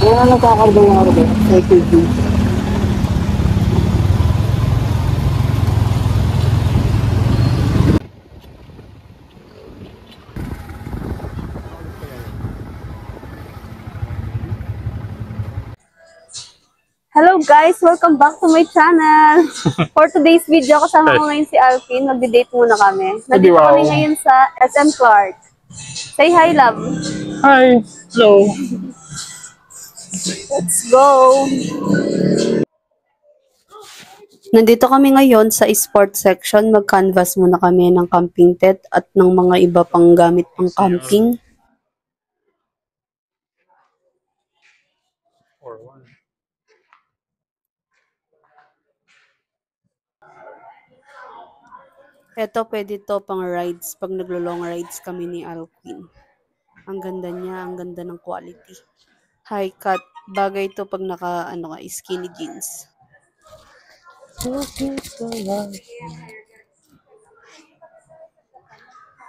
Kaya na nagkakarga yung ako doon. IPG. Hello guys! Welcome back to my channel! For today's video, kasama ko ngayon si Alvin. Magdi-date muna kami. Nandito kami ngayon sa SM Clark. Say hi, love! Hi! Hello! Let's go! Nandito kami ngayon sa sports section. Mag-canvas muna kami ng camping tent at ng mga iba pang gamit pang camping. Ito, pwede to pang rides pag naglo-long rides kami ni Alvin. Ang ganda niya, ang ganda ng quality. High cut. Bagay to pag naka skinny jeans.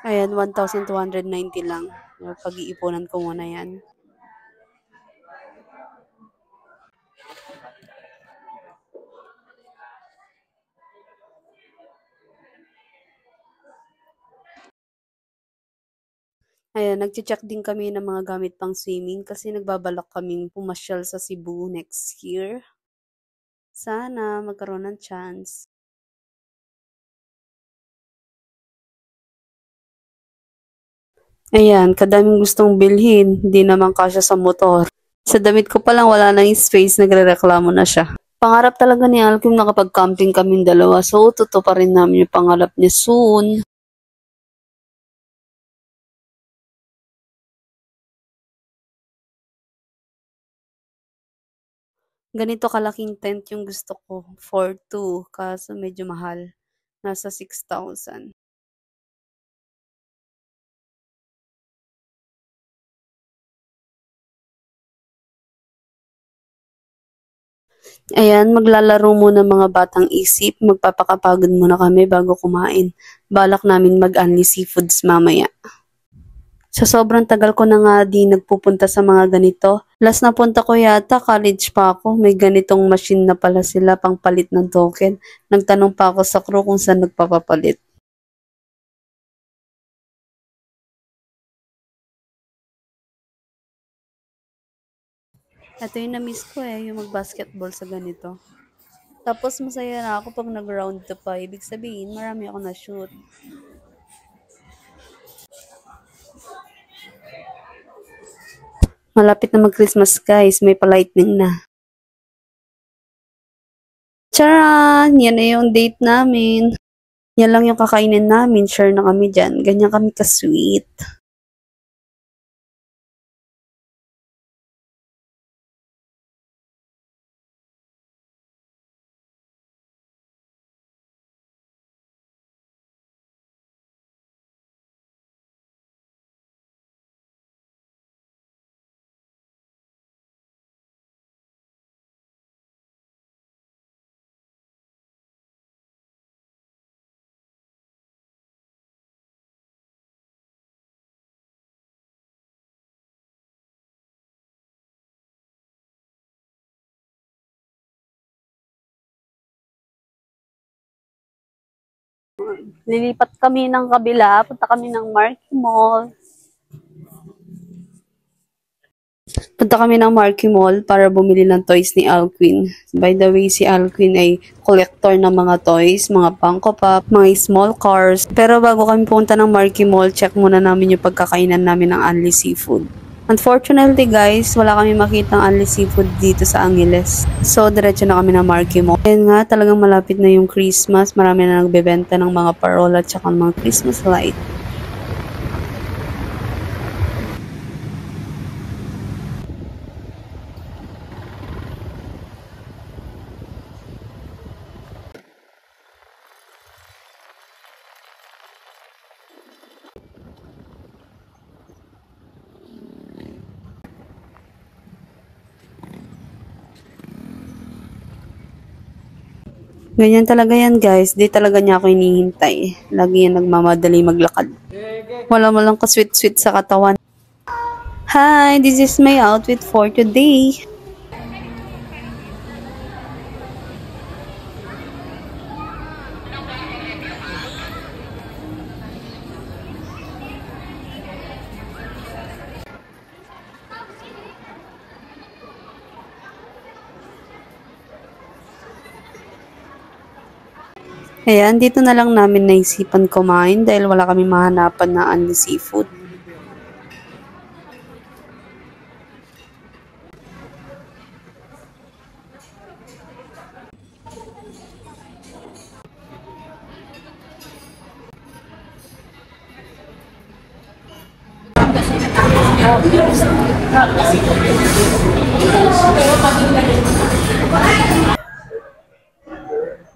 Ayan, 1,290 lang. Pag-iipunan ko muna yan. Ayan, nag-check din kami ng mga gamit pang swimming kasi nagbabalak kaming pumasyal sa Cebu next year. Sana magkaroon ng chance. Ayan, kadaming gustong bilhin, hindi naman kasya sa motor. Sa damit ko pa lang wala nang space, nagrereklamo na siya. Pangarap talaga ni Alvin nakapag-camping kaming dalawa, so totoo pa rin namin yung pangarap niya soon. Ganito kalaking tent yung gusto ko, for 2, kaso medyo mahal. Nasa 6,000. Ayan, maglalaro muna mga batang isip. Magpapakapagod muna kami bago kumain. Balak namin mag-unli seafoods mamaya. Sa sobrang tagal ko na nga di nagpupunta sa mga ganito. Last na punta ko yata, college pa ako. May ganitong machine na pala sila pang palit ng token. Nagtanong pa ako sa crew kung saan nagpapapalit. Ito yung na-miss ko yung mag-basketball sa ganito. Tapos masaya na ako pag nag-round 2 pa. Ibig sabihin, marami ako na-shoot. Malapit na mag-Christmas guys, may pa-lightning na. Charan! Yan na yung date namin. Yan lang yung kakainin namin, share na kami dyan. Ganyan kami ka-sweet. Lilipat kami ng kabila, punta kami ng Marky Mall. Punta kami ng Marky Mall para bumili ng toys ni Alvin. By the way, si Alvin ay collector ng mga toys, mga Funko Pop, mga small cars. Pero bago kami punta ng Marky Mall, check muna namin yung pagkakainan namin ng Unli Seafood. Unfortunately guys, wala kami makitang Unli Seafood dito sa Angeles. So, diretso na kami ng Marky Mall. Ayan nga, talagang malapit na yung Christmas. Marami na nagbebenta ng mga parola at saka mga Christmas light. Ganyan talaga yan guys, di talaga niya ako hinihintay. Lagi yan nagmamadali maglakad. Wala mo lang ka-sweet-sweet sa katawan. Hi, this is my outfit for today. Ayan, dito na lang namin naisipan kumain dahil wala kami mahanapan na only seafood.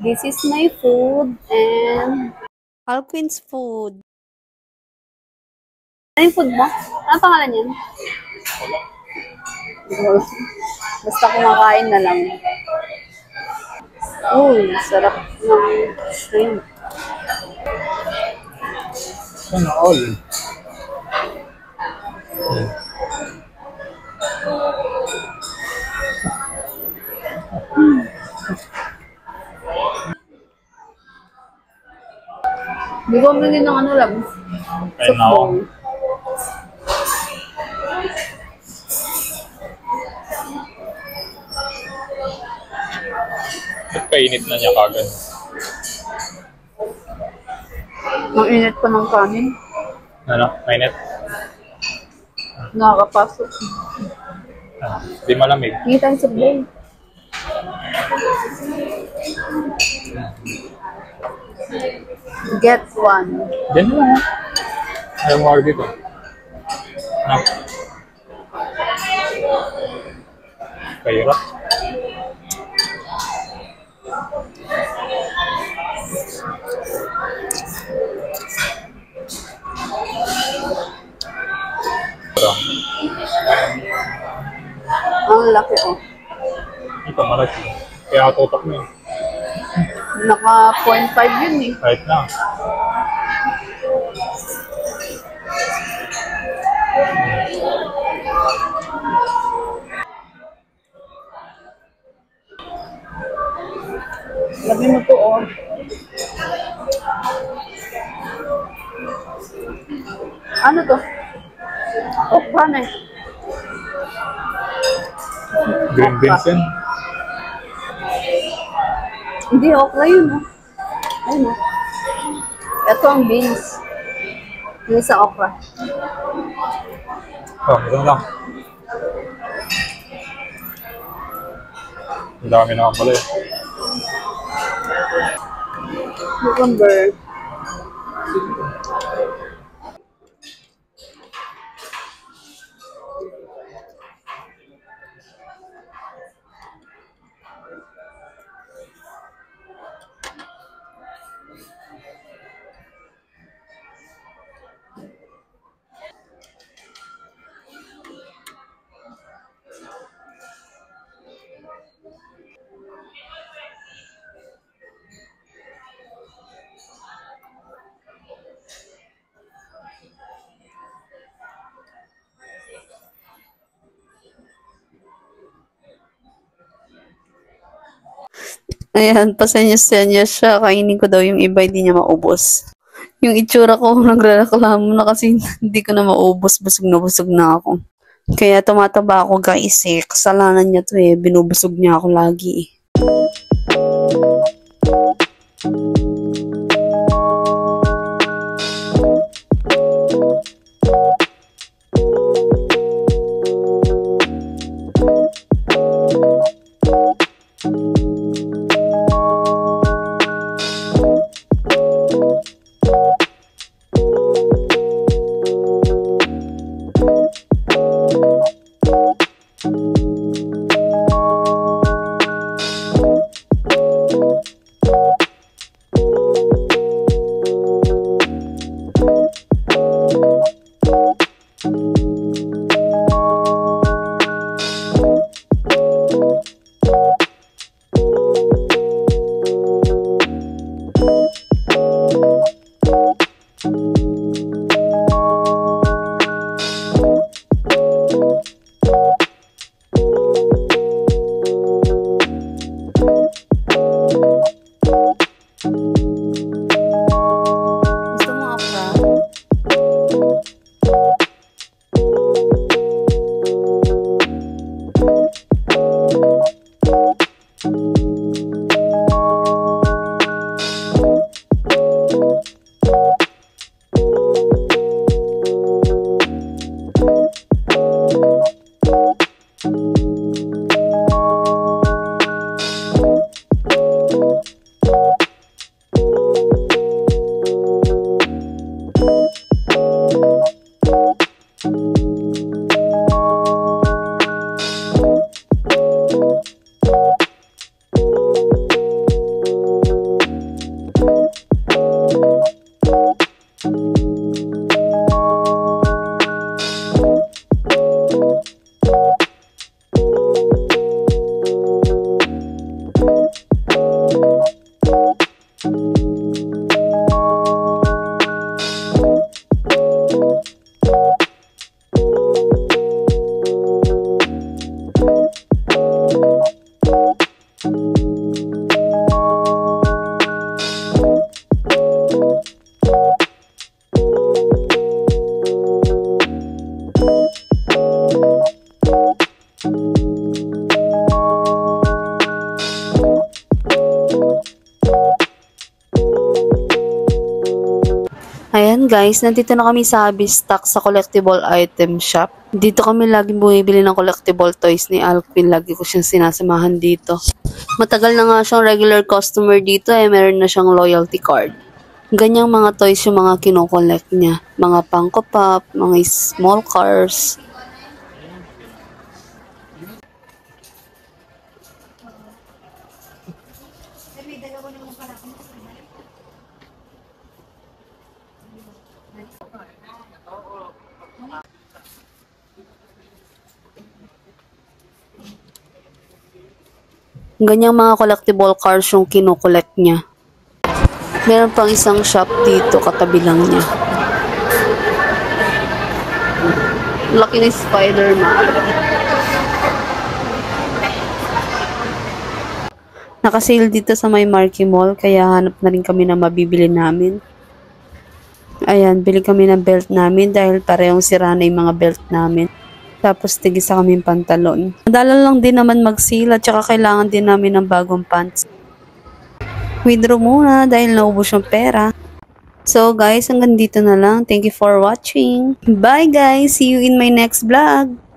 This is my food and Alquin's food. Ano yung food mo? Ano pangalan yan? Basta kumakain na lang. Uy, sarap ng shrimp. Sana all. Hindi ko bili ng ano lang. Ayun na ako. Ba't kainit na niya kagad? Ang init pa ng kanin. Ano? Mainit? Nakakapasok. Di malamig. Hindi tayo sa bowl. Get one. Diyan na lang. Ayaw mo ako dito. Ano? Kahirap. Ito. Ang laki oh. Ito, malaki. Kaya tutok mo yun. Naka 0.5 yun eh. Kahit na. Labi mo to oh. Ano to? Okra na eh. Green beans yan. Hindi, okra yun oh. Ayun oh. Ito ang beans. Yung sa okra. Oh, ito lang. Ang dami naman pala eh. Cucumber. Ayan, pasenya-senya siya. Kainin ko daw yung iba, hindi niya maubos. Yung itsura ko, nagrereklamo na kasi hindi ko na maubos. Busog na ako. Kaya tumataba ako guys eh. Kasalanan niya to eh. Binubusog niya ako lagi eh. guys, nandito na kami sa Habistack sa collectible item shop. Dito kami laging bumibili ng collectible toys ni Alquin. Lagi ko siyang sinasamahan dito. Matagal na nga siyang regular customer dito meron na siyang loyalty card. Ganyang mga toys yung mga kinokollect niya. Mga Funko Pop, mga small cars. Ganyang mga collectible cars yung kinokollect niya. Meron pang isang shop dito katabi lang niya. Laki ni Spider-Man. Nakasale dito sa may Marquee Mall kaya hanap na rin kami na mabibili namin. Ayan, bili kami ng belt namin dahil parehong sira na yung mga belt namin. Tapos tigisa kaming pantalon. Madala lang din naman mag-sale at saka kailangan din namin ng bagong pants. Withdraw muna dahil naubos yung pera. So guys, hanggang dito na lang. Thank you for watching. Bye guys! See you in my next vlog!